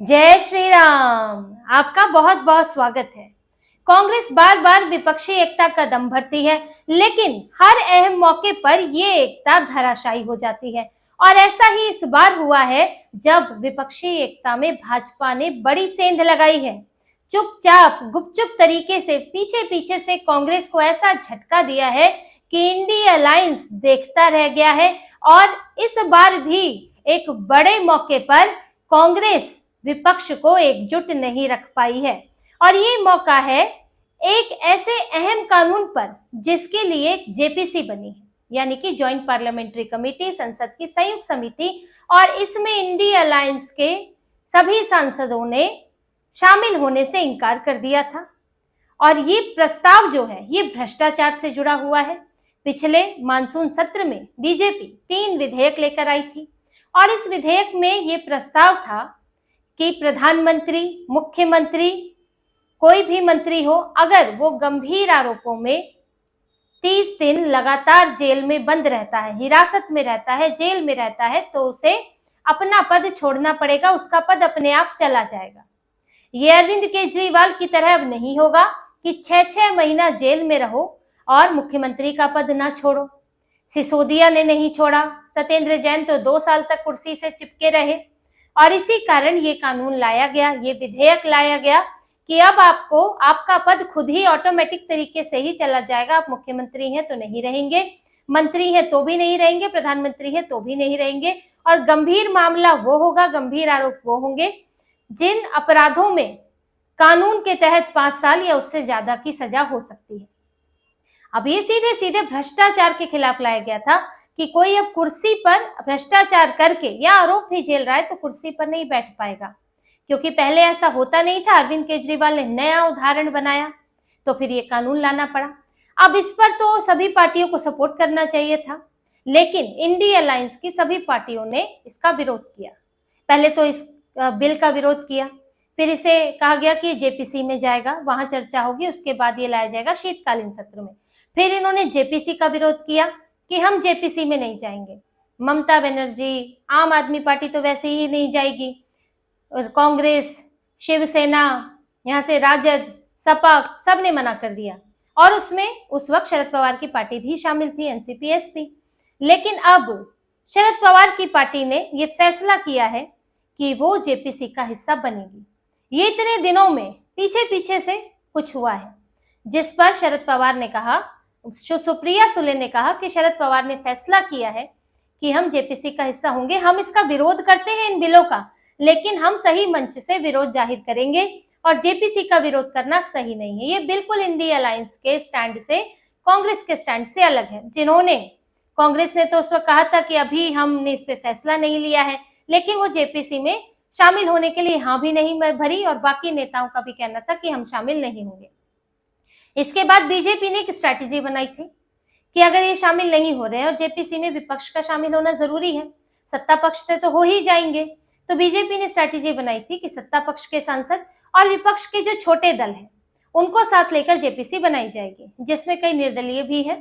जय श्री राम। आपका बहुत बहुत स्वागत है। कांग्रेस बार बार विपक्षी एकता का दम भरती है, लेकिन हर अहम मौके पर ये एकता धराशायी हो जाती है। और ऐसा ही इस बार हुआ है, जब विपक्षी एकता में भाजपा ने बड़ी सेंध लगाई है। चुपचाप गुपचुप तरीके से पीछे पीछे से कांग्रेस को ऐसा झटका दिया है कि इंडिया अलायंस देखता रह गया है। और इस बार भी एक बड़े मौके पर कांग्रेस विपक्ष को एकजुट नहीं रख पाई है। और ये मौका है एक ऐसे अहम कानून पर जिसके लिए जेपीसी बनी है, यानी कि ज्वाइंट पार्लियामेंट्री कमेटी, संसद की संयुक्त समिति। और इसमें इंडिया अलायंस के सभी सांसदों ने शामिल होने से इनकार कर दिया था। और ये प्रस्ताव जो है ये भ्रष्टाचार से जुड़ा हुआ है। पिछले मानसून सत्र में बीजेपी 3 विधेयक लेकर आई थी, और इस विधेयक में ये प्रस्ताव था कि प्रधानमंत्री, मुख्यमंत्री, कोई भी मंत्री हो, अगर वो गंभीर आरोपों में 30 दिन लगातार जेल में बंद रहता है, हिरासत में रहता है, जेल में रहता है, तो उसे अपना पद छोड़ना पड़ेगा, उसका पद अपने आप चला जाएगा। ये अरविंद केजरीवाल की तरह अब नहीं होगा कि 6-6 महीना जेल में रहो और मुख्यमंत्री का पद ना छोड़ो। सिसोदिया ने नहीं छोड़ा, सत्येंद्र जैन तो 2 साल तक कुर्सी से चिपके रहे। और इसी कारण ये कानून लाया गया, ये विधेयक लाया गया कि अब आपको आपका पद खुद ही ऑटोमेटिक तरीके से ही चला जाएगा। आप मुख्यमंत्री हैं तो नहीं रहेंगे, मंत्री हैं तो भी नहीं रहेंगे, प्रधानमंत्री हैं तो भी नहीं रहेंगे। और गंभीर मामला वो होगा, गंभीर आरोप वो होंगे जिन अपराधों में कानून के तहत 5 साल या उससे ज्यादा की सजा हो सकती है। अब ये सीधे सीधे भ्रष्टाचार के खिलाफ लाया गया था कि कोई अब कुर्सी पर भ्रष्टाचार करके या आरोप भी झेल रहा है तो कुर्सी पर नहीं बैठ पाएगा, क्योंकि पहले ऐसा होता नहीं था। अरविंद केजरीवाल ने नया उदाहरण बनाया, तो फिर ये कानून लाना पड़ा। अब इस पर तो सभी पार्टियों को सपोर्ट करना चाहिए था, लेकिन इंडिया अलायंस की सभी पार्टियों ने इसका विरोध किया। पहले तो इस बिल का विरोध किया, फिर इसे कहा गया कि जेपीसी में जाएगा, वहां चर्चा होगी, उसके बाद ये लाया जाएगा शीतकालीन सत्र में। फिर इन्होंने जेपीसी का विरोध किया कि हम जेपीसी में नहीं जाएंगे। ममता बनर्जी, आम आदमी पार्टी तो वैसे ही नहीं जाएगी, और कांग्रेस, शिवसेना, यहाँ से राजद, सपा, सब ने मना कर दिया। और उसमें उस वक्त शरद पवार की पार्टी भी शामिल थी, एनसीपी-एसपी। लेकिन अब शरद पवार की पार्टी ने ये फैसला किया है कि वो जेपीसी का हिस्सा बनेगी। ये इतने दिनों में पीछे पीछे से कुछ हुआ है, जिस पर शरद पवार ने कहा, सुप्रिया सुले ने कहा कि शरद पवार ने फैसला किया है कि हम जेपीसी का हिस्सा होंगे। हम इसका विरोध करते हैं इन बिलों का, लेकिन हम सही मंच से विरोध जाहिर करेंगे, और जेपीसी का विरोध करना सही नहीं है। ये बिल्कुल इंडिया अलायंस के स्टैंड से, कांग्रेस के स्टैंड से अलग है। जिन्होंने, कांग्रेस ने तो उस वक्त कहा था कि अभी हमने इस पे फैसला नहीं लिया है, लेकिन वो जेपीसी में शामिल होने के लिए हाँ भी नहीं भरी, और बाकी नेताओं का भी कहना था कि हम शामिल नहीं होंगे। इसके बाद बीजेपी ने एक स्ट्रैटेजी बनाई थी कि अगर ये शामिल नहीं हो रहे हैं और जेपीसी में विपक्ष का शामिल होना जरूरी है, सत्ता पक्ष से तो हो ही जाएंगे, तो बीजेपी ने स्ट्रैटेजी बनाई थी कि सत्ता पक्ष के सांसद और विपक्ष के जो छोटे दल हैं उनको साथ लेकर जेपीसी बनाई जाएगी, जिसमें कई निर्दलीय भी हैं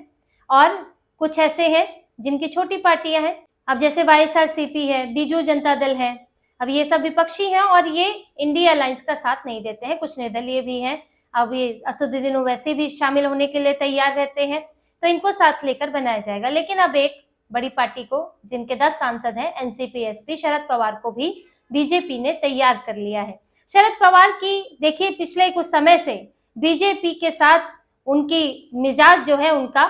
और कुछ ऐसे हैं जिनकी छोटी पार्टियां हैं। अब जैसे वाईएसआरसीपी है, बीजू जनता दल है, अब ये सब विपक्षी हैं और ये इंडिया अलायंस का साथ नहीं देते हैं। कुछ निर्दलीय भी हैं, अब ये असदुद्दीन वैसे भी शामिल होने के लिए तैयार रहते हैं, तो इनको साथ लेकर बनाया जाएगा। लेकिन अब एक बड़ी पार्टी को, जिनके 10 सांसद हैं, एनसीपी-एसपी, शरद पवार को भी बीजेपी ने तैयार कर लिया है। शरद पवार की देखिए पिछले कुछ समय से बीजेपी के साथ उनकी मिजाज जो है उनका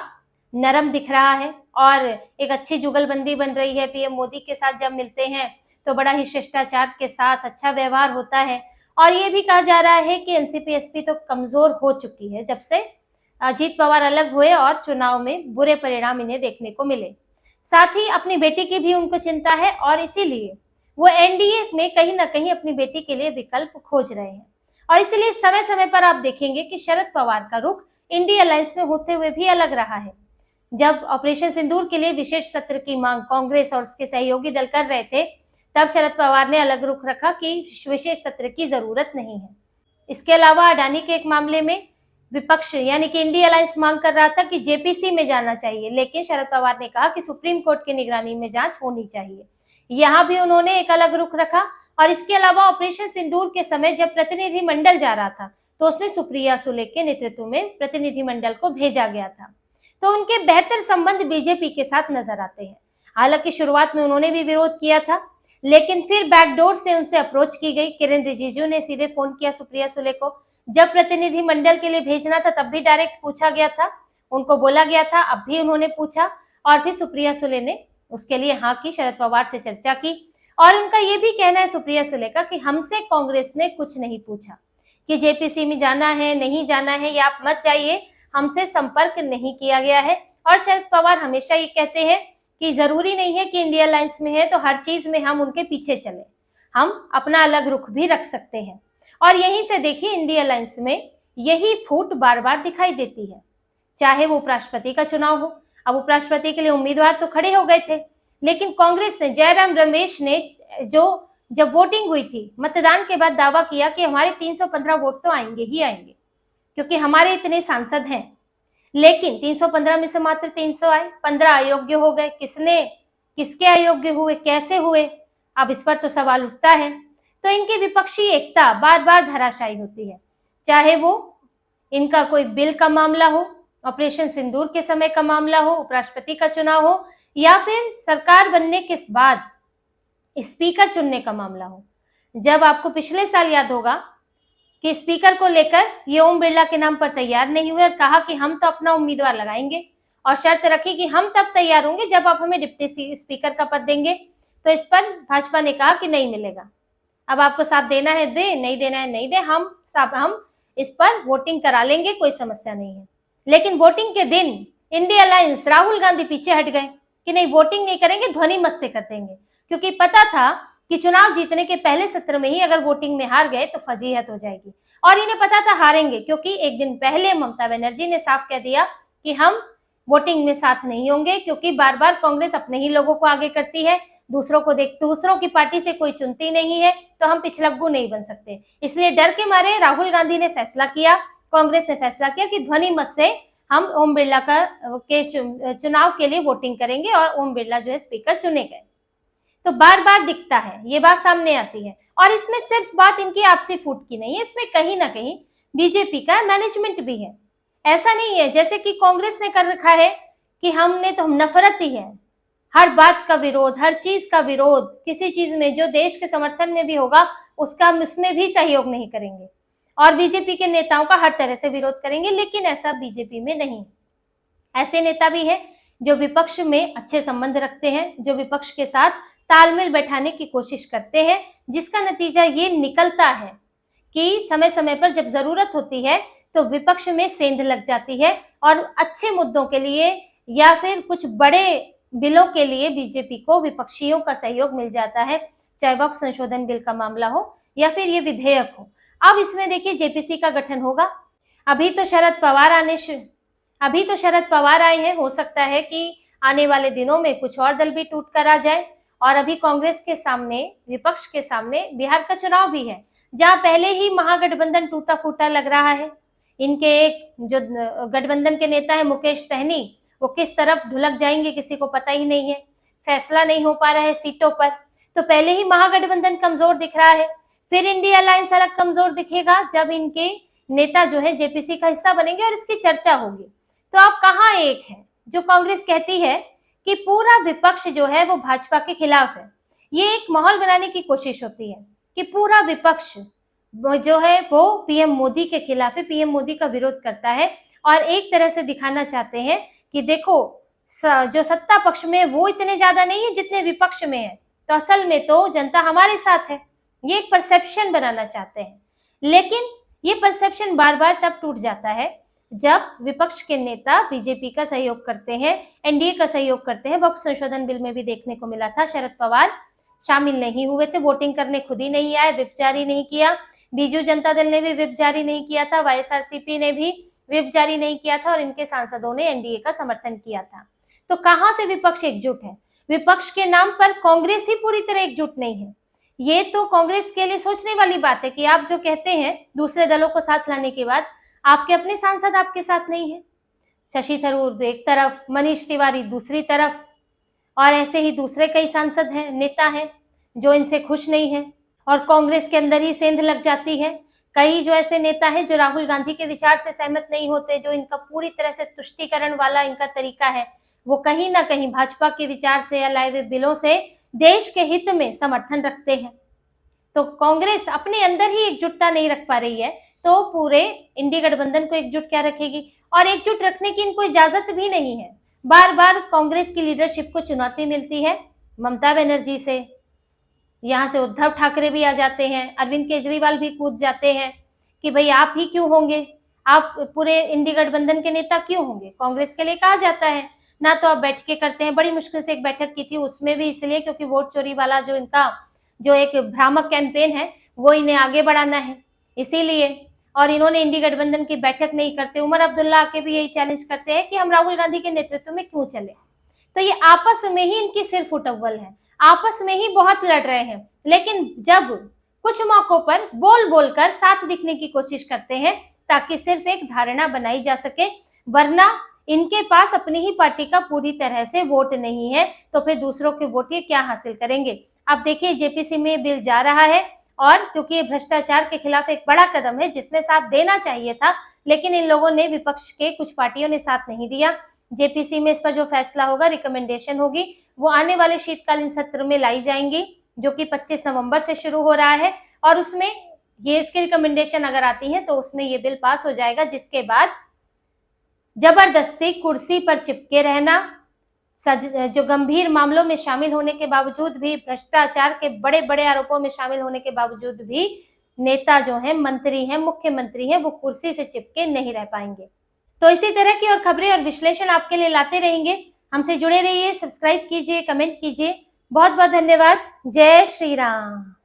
नरम दिख रहा है, और एक अच्छी जुगलबंदी बन रही है। पीएम मोदी के साथ जब मिलते हैं तो बड़ा ही शिष्टाचार के साथ अच्छा व्यवहार होता है। और ये भी कहा जा रहा है कि एनसीपी-एसपी तो कमजोर हो चुकी है जब से अजीत पवार अलग हुए और चुनाव में बुरे परिणाम इन्हें देखने को मिले। साथ ही अपनी बेटी की भी उनको चिंता है, और इसीलिए वो एनडीए में कहीं ना कहीं अपनी बेटी के लिए विकल्प खोज रहे हैं। और इसीलिए समय समय पर आप देखेंगे कि शरद पवार का रुख इंडिया अलायंस में होते हुए भी अलग रहा है। जब ऑपरेशन सिंदूर के लिए विशेष सत्र की मांग कांग्रेस और उसके सहयोगी दल कर रहे थे, तब शरद पवार ने अलग रुख रखा कि विशेष सत्र की जरूरत नहीं है। इसके अलावा अडानी के एक मामले में विपक्ष यानी कि इंडिया अलायंस मांग कर रहा था कि जेपीसी में जाना चाहिए, लेकिन शरद पवार ने कहा कि सुप्रीम कोर्ट की निगरानी में जांच होनी चाहिए। यहाँ भी उन्होंने एक अलग रुख रखा, और इसके अलावा ऑपरेशन सिंदूर के समय जब प्रतिनिधिमंडल जा रहा था तो उसमें सुप्रिया सुले के नेतृत्व में प्रतिनिधिमंडल को भेजा गया था। तो उनके बेहतर संबंध बीजेपी के साथ नजर आते हैं। हालांकि शुरुआत में उन्होंने भी विरोध किया था, लेकिन फिर बैकडोर से उनसे अप्रोच की गई। किरेन रिजिजू ने सीधे फोन किया सुप्रिया सुले को। जब प्रतिनिधिमंडल के लिए भेजना था तब भी डायरेक्ट पूछा गया था, उनको बोला गया था, अब भी उन्होंने पूछा और फिर सुप्रिया सुले ने उसके लिए हाँ की, शरद पवार से चर्चा की। और उनका ये भी कहना है सुप्रिया सुले का कि हमसे कांग्रेस ने कुछ नहीं पूछा कि जेपीसी में जाना है नहीं जाना है या आप मत जाइए, हमसे संपर्क नहीं किया गया है। और शरद पवार हमेशा ये कहते हैं कि जरूरी नहीं है कि इंडिया अलायंस में है तो हर चीज में हम उनके पीछे चले, हम अपना अलग रुख भी रख सकते हैं। और यहीं से देखिए इंडिया अलायंस में यही फूट बार बार दिखाई देती है, चाहे वो उपराष्ट्रपति का चुनाव हो। अब उपराष्ट्रपति के लिए उम्मीदवार तो खड़े हो गए थे, लेकिन कांग्रेस ने, जयराम रमेश ने जो जब वोटिंग हुई थी मतदान के बाद दावा किया कि हमारे 315 वोट तो आएंगे ही आएंगे क्योंकि हमारे इतने सांसद हैं। लेकिन 315 में से मात्र 300 आए, 15 अयोग्य हो गए। किसके अयोग्य हुए, कैसे हुए, अब इस पर तो सवाल उठता है। तो इनकी विपक्षी एकता बार बार धराशायी होती है, चाहे वो इनका कोई बिल का मामला हो, ऑपरेशन सिंदूर के समय का मामला हो, उपराष्ट्रपति का चुनाव हो, या फिर सरकार बनने के बाद स्पीकर चुनने का मामला हो। जब आपको पिछले साल याद होगा कि स्पीकर को लेकर ये ओम बिरला के नाम पर तैयार नहीं हुए और कहा कि हम तो अपना उम्मीदवार लगाएंगे और शर्त रखी कि हम तब तैयार होंगे जब आप हमें डिप्टी स्पीकर का पद देंगे। तो इस पर भाजपा ने कहा कि नहीं मिलेगा, अब आपको साथ देना है दे, नहीं देना है नहीं दे, हम इस पर वोटिंग करा लेंगे, कोई समस्या नहीं है। लेकिन वोटिंग के दिन इंडिया अलायंस, राहुल गांधी पीछे हट गए कि नहीं वोटिंग नहीं करेंगे, ध्वनि मत से कर देंगे, क्योंकि पता था कि चुनाव जीतने के पहले सत्र में ही अगर वोटिंग में हार गए तो फजीहत हो जाएगी। और इन्हें पता था हारेंगे, क्योंकि एक दिन पहले ममता बनर्जी ने साफ कह दिया कि हम वोटिंग में साथ नहीं होंगे, क्योंकि बार बार कांग्रेस अपने ही लोगों को आगे करती है, दूसरों की पार्टी से कोई चुनती नहीं है, तो हम पिछलग्गू नहीं बन सकते। इसलिए डर के मारे राहुल गांधी ने फैसला किया, कांग्रेस ने फैसला किया कि ध्वनि मत से हम ओम बिरला के चुनाव के लिए वोटिंग करेंगे और ओम बिरला जो है स्पीकर चुने गए। तो बार बार दिखता है, ये बात सामने आती है। और इसमें सिर्फ बात इनकी आपसी फूट की नहीं है, इसमें कहीं ना कहीं बीजेपी का मैनेजमेंट भी है। ऐसा नहीं है जैसे कि कांग्रेस ने कर रखा है कि हमने तो नफरत ही है, हर बात का विरोध, हर चीज का विरोध, किसी चीज में जो देश के समर्थन में भी होगा उसमें भी सहयोग नहीं करेंगे और बीजेपी के नेताओं का हर तरह से विरोध करेंगे। लेकिन ऐसा बीजेपी में नहीं, ऐसे नेता भी है जो विपक्ष में अच्छे संबंध रखते हैं, जो विपक्ष के साथ तालमेल बैठाने की कोशिश करते हैं, जिसका नतीजा ये निकलता है कि समय समय पर जब जरूरत होती है तो विपक्ष में सेंध लग जाती है और अच्छे मुद्दों के लिए या फिर कुछ बड़े बिलों के लिए बीजेपी को विपक्षियों का सहयोग मिल जाता है, चाहे वक्फ संशोधन बिल का मामला हो या फिर ये विधेयक हो। अब इसमें देखिए जेपीसी का गठन होगा। अभी तो शरद पवार आए हैं, हो सकता है कि आने वाले दिनों में कुछ और दल भी टूट कर आ जाए। और अभी कांग्रेस के सामने, विपक्ष के सामने बिहार का चुनाव भी है, जहां पहले ही महागठबंधन टूटा फूटा लग रहा है। इनके एक जो गठबंधन के नेता है मुकेश सहनी, वो किस तरफ ढुलक जाएंगे किसी को पता ही नहीं है, फैसला नहीं हो पा रहा है सीटों पर। तो पहले ही महागठबंधन कमजोर दिख रहा है, फिर इंडिया अलायंस अलग कमजोर दिखेगा जब इनके नेता जो है जेपीसी का हिस्सा बनेंगे और इसकी चर्चा होगी। तो आप कहाँ एक है, जो कांग्रेस कहती है कि पूरा विपक्ष जो है वो भाजपा के खिलाफ है। ये एक माहौल बनाने की कोशिश होती है कि पूरा विपक्ष जो है वो पीएम मोदी के खिलाफ है, पीएम मोदी का विरोध करता है और एक तरह से दिखाना चाहते हैं कि देखो जो सत्ता पक्ष में वो इतने ज्यादा नहीं है जितने विपक्ष में है, तो असल में तो जनता हमारे साथ है। ये एक परसेप्शन बनाना चाहते हैं, लेकिन ये परसेप्शन बार बार तब टूट जाता है जब विपक्ष के नेता बीजेपी का सहयोग करते हैं, एनडीए का सहयोग करते हैं। वक्फ संशोधन बिल में भी देखने को मिला था, शरद पवार शामिल नहीं हुए थे, वोटिंग करने खुद ही नहीं आए, विप जारी नहीं किया। बीजू जनता दल ने भी विप जारी नहीं किया था, वाईएसआरसीपी ने भी विप जारी नहीं किया था और इनके सांसदों ने एनडीए का समर्थन किया था। तो कहां से विपक्ष एकजुट है? विपक्ष के नाम पर कांग्रेस ही पूरी तरह एकजुट नहीं है। ये तो कांग्रेस के लिए सोचने वाली बात है कि आप जो कहते हैं दूसरे दलों को साथ लाने के बाद, आपके अपने सांसद आपके साथ नहीं है। शशि थरूर एक तरफ, मनीष तिवारी दूसरी तरफ, और ऐसे ही दूसरे कई सांसद हैं, नेता हैं जो इनसे खुश नहीं है। और कांग्रेस के अंदर ही सेंध लग जाती है। कई जो ऐसे नेता हैं जो राहुल गांधी के विचार से सहमत नहीं होते, जो इनका पूरी तरह से तुष्टीकरण वाला इनका तरीका है, वो कहीं ना कहीं भाजपा के विचार से या लाए हुए बिलों से देश के हित में समर्थन रखते हैं। तो कांग्रेस अपने अंदर ही एकजुटता नहीं रख पा रही है, तो पूरे इंडी गठबंधन को एकजुट क्या रखेगी? और एकजुट रखने की इनको इजाजत भी नहीं है। बार बार कांग्रेस की लीडरशिप को चुनौती मिलती है ममता बनर्जी से, यहाँ से उद्धव ठाकरे भी आ जाते हैं, अरविंद केजरीवाल भी कूद जाते हैं कि भाई आप ही क्यों होंगे, आप पूरे इंडी गठबंधन के नेता क्यों होंगे? कांग्रेस के लिए कहा जाता है ना, तो आप बैठ के करते हैं। बड़ी मुश्किल से एक बैठक की थी, उसमें भी इसलिए क्योंकि वोट चोरी वाला जो इनका जो एक भ्रामक कैंपेन है वो इन्हें आगे बढ़ाना है, इसीलिए। और इन्होंने इंडी गठबंधन की बैठक नहीं करते। उमर अब्दुल्ला आके भी यही चैलेंज करते हैं कि हम राहुल गांधी के नेतृत्व में क्यों चले। तो ये आपस में ही इनकी सिर्फ उटव्वल है, आपस में ही बहुत लड़ रहे हैं, लेकिन जब कुछ मौकों पर बोल बोलकर साथ दिखने की कोशिश करते हैं ताकि सिर्फ एक धारणा बनाई जा सके, वरना इनके पास अपनी ही पार्टी का पूरी तरह से वोट नहीं है, तो फिर दूसरों के वोट ये क्या हासिल करेंगे? अब देखिए जेपीसी में बिल जा रहा है, और क्योंकि ये भ्रष्टाचार के खिलाफ एक बड़ा कदम है जिसमें साथ देना चाहिए था, लेकिन इन लोगों ने, विपक्ष के कुछ पार्टियों ने साथ नहीं दिया। जेपीसी में इस पर जो फैसला होगा, रिकमेंडेशन होगी, वो आने वाले शीतकालीन सत्र में लाई जाएंगी, जो कि 25 नवंबर से शुरू हो रहा है। और उसमें ये इसकी रिकमेंडेशन अगर आती है तो उसमें ये बिल पास हो जाएगा, जिसके बाद जबरदस्ती कुर्सी पर चिपके रहना, जो गंभीर मामलों में शामिल होने के बावजूद भी, भ्रष्टाचार के बड़े बड़े आरोपों में शामिल होने के बावजूद भी नेता जो है, मंत्री हैं, मुख्यमंत्री हैं, वो कुर्सी से चिपके नहीं रह पाएंगे। तो इसी तरह की और खबरें और विश्लेषण आपके लिए लाते रहेंगे। हमसे जुड़े रहिए, सब्सक्राइब कीजिए, कमेंट कीजिए। बहुत बहुत धन्यवाद। जय श्री राम।